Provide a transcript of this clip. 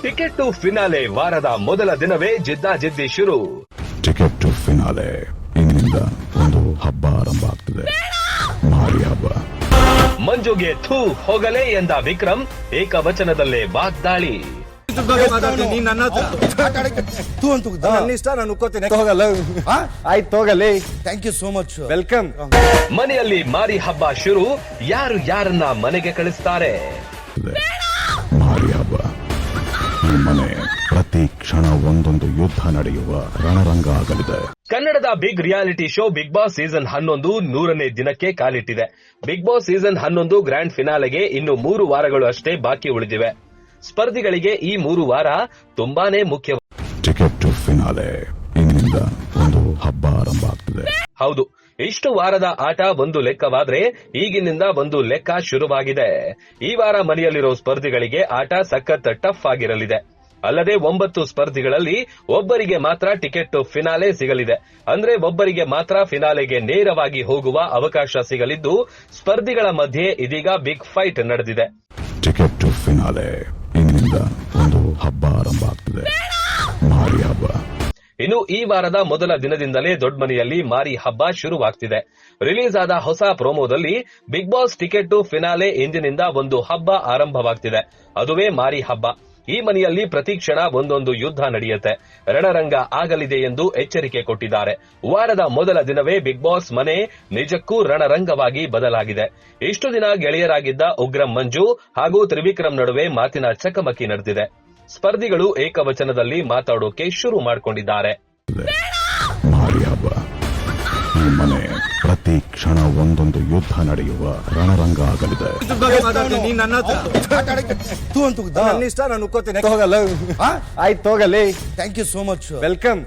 Ticket to finale ವಾರದ ಮೊದಲ ದಿನವೇ ಜಿದ್ದಾಜಿದ್ದಿ ಶುರು. ಟಿಕೆಟ್ ಟು ಫಿನಾಲೆ ಇಂದಿನಿಂದ ಒಂದು ಹಬ್ಬ ಆರಂಭ ಆಗ್ತದೆ, ಮಾರಿ ಹಬ್ಬ. ಮಂಜುಗೆ ಥೂ ಹೋಗಲೇ ಎಂದ ವಿಕ್ರಮ್ ಏಕವಚನದಲ್ಲೇ ವಾಗ್ದಾಳಿ. ಆಯ್ತು ಹೋಗಲಿ. Thank you so much, welcome. ಮನೆಯಲ್ಲಿ ಮಾರಿ ಹಬ್ಬ ಶುರು. ಯಾರು ಯಾರನ್ನ ಮನೆಗೆ ಕಳಿಸ್ತಾರೆ? ಮಾರಿ ಹಬ್ಬ. ಈ ಮನೆ ಪ್ರತಿ ಕ್ಷಣ ಒಂದೊಂದು ಯುದ್ಧ ನಡೆಯುವ ರಣರಂಗ ಆಗಲಿದೆ. ಕನ್ನಡದ big reality show Bigg Boss season 11 100ನೇ ದಿನಕ್ಕೆ ಕಾಲಿಟ್ಟಿದೆ. ಬಿಗ್ ಬಾಸ್ ಸೀಸನ್ 11 ಗ್ರ್ಯಾಂಡ್ ಫಿನಾಲೆಗೆ ಇನ್ನು 3 ವಾರಗಳು ಅಷ್ಟೇ ಬಾಕಿ ಉಳಿದಿವೆ. ಸ್ಪರ್ಧಿಗಳಿಗೆ ಈ 3 ವಾರ ತುಂಬಾನೇ ಮುಖ್ಯ. ಟಿಕೆಟ್ ಟು ಫಿನಾಲೆ ಇಂದಿನಿಂದ ಒಂದು ಹಬ್ಬ ಆರಂಭ ಆಗ್ತದೆ. ಹೌದು, ಇಷ್ಟು ವಾರದ ಆಟ ಒಂದು ಲೆಕ್ಕವಾದ್ರೆ ಈಗಿನಿಂದ ಒಂದು ಲೆಕ್ಕ ಶುರುವಾಗಿದೆ. ಈ ವಾರ ಮನೆಯಲ್ಲಿರೋ ಸ್ಪರ್ಧಿಗಳಿಗೆ ಆಟ ಸಖತ್ ಟಫ್ ಆಗಿರಲಿದೆ. ಅಲ್ಲದೆ 9 ಸ್ಪರ್ಧಿಗಳಲ್ಲಿ ಒಬ್ಬರಿಗೆ ಮಾತ್ರ ಟಿಕೆಟ್ ಟು ಫಿನಾಲೆ ಸಿಗಲಿದೆ. ಅಂದ್ರೆ ಒಬ್ಬರಿಗೆ ಮಾತ್ರ ಫಿನಾಲೆಗೆ ನೇರವಾಗಿ ಹೋಗುವ ಅವಕಾಶ ಸಿಗಲಿದ್ದು, ಸ್ಪರ್ಧಿಗಳ ಮಧ್ಯೆ ಇದೀಗ ಬಿಗ್ ಫೈಟ್ ನಡೆದಿದೆ. ಟಿಕೆಟ್ ಟು ಫಿನಾಲೆ ಇಂದಿನಿಂದ ಒಂದು ಹಬ್ಬ ಆರಂಭ ಆಗ್ತದೆ, ಮಾರಿ ಹಬ್ಬ. ಇನ್ನು ಈ ವಾರದ ಮೊದಲ ದಿನದಿಂದಲೇ ದೊಡ್ಡಮನೆಯಲ್ಲಿ ಮಾರಿ ಹಬ್ಬ ಶುರುವಾಗ್ತಿದೆ. ರಿಲೀಸ್ ಆದ ಹೊಸ ಪ್ರೋಮೋದಲ್ಲಿ Bigg Boss ticket to finale ಇಂದಿನಿಂದ ಒಂದು ಹಬ್ಬ ಆರಂಭವಾಗ್ತಿದೆ, ಅದುವೇ ಮಾರಿ ಹಬ್ಬ. ಈ ಮನೆಯಲ್ಲಿ ಪ್ರತಿ ಕ್ಷಣ ಒಂದೊಂದು ಯುದ್ಧ ನಡೆಯುತ್ತೆ, ರಣರಂಗ ಆಗಲಿದೆ ಎಂದು ಎಚ್ಚರಿಕೆ ಕೊಟ್ಟಿದ್ದಾರೆ. ವಾರದ ಮೊದಲ ದಿನವೇ ಬಿಗ್ ಬಾಸ್ ಮನೆ ನಿಜಕ್ಕೂ ರಣರಂಗವಾಗಿ ಬದಲಾಗಿದೆ. ಇಷ್ಟು ದಿನ ಗೆಳೆಯರಾಗಿದ್ದ ಉಗ್ರಂ ಮಂಜು ಹಾಗೂ ತ್ರಿವಿಕ್ರಮ್ ನಡುವೆ ಮಾತಿನ ಚಕಮಕಿ ನಡೆದಿದೆ. ಸ್ಪರ್ಧಿಗಳು ಏಕವಚನದಲ್ಲಿ ಮಾತಾಡೋಕೆ ಶುರು ಮಾಡಿಕೊಂಡಿದ್ದಾರೆ. ಮಾರಿ ಹಬ್ಬ. ಈ ಮನೆ ಪ್ರತಿ ಕ್ಷಣ ಒಂದೊಂದು ಯುದ್ಧ ನಡೆಯುವ ರಣರಂಗ ಆಗಲಿದೆ. ಆಯ್ತು ಹೋಗಲಿ. Thank you so much, welcome.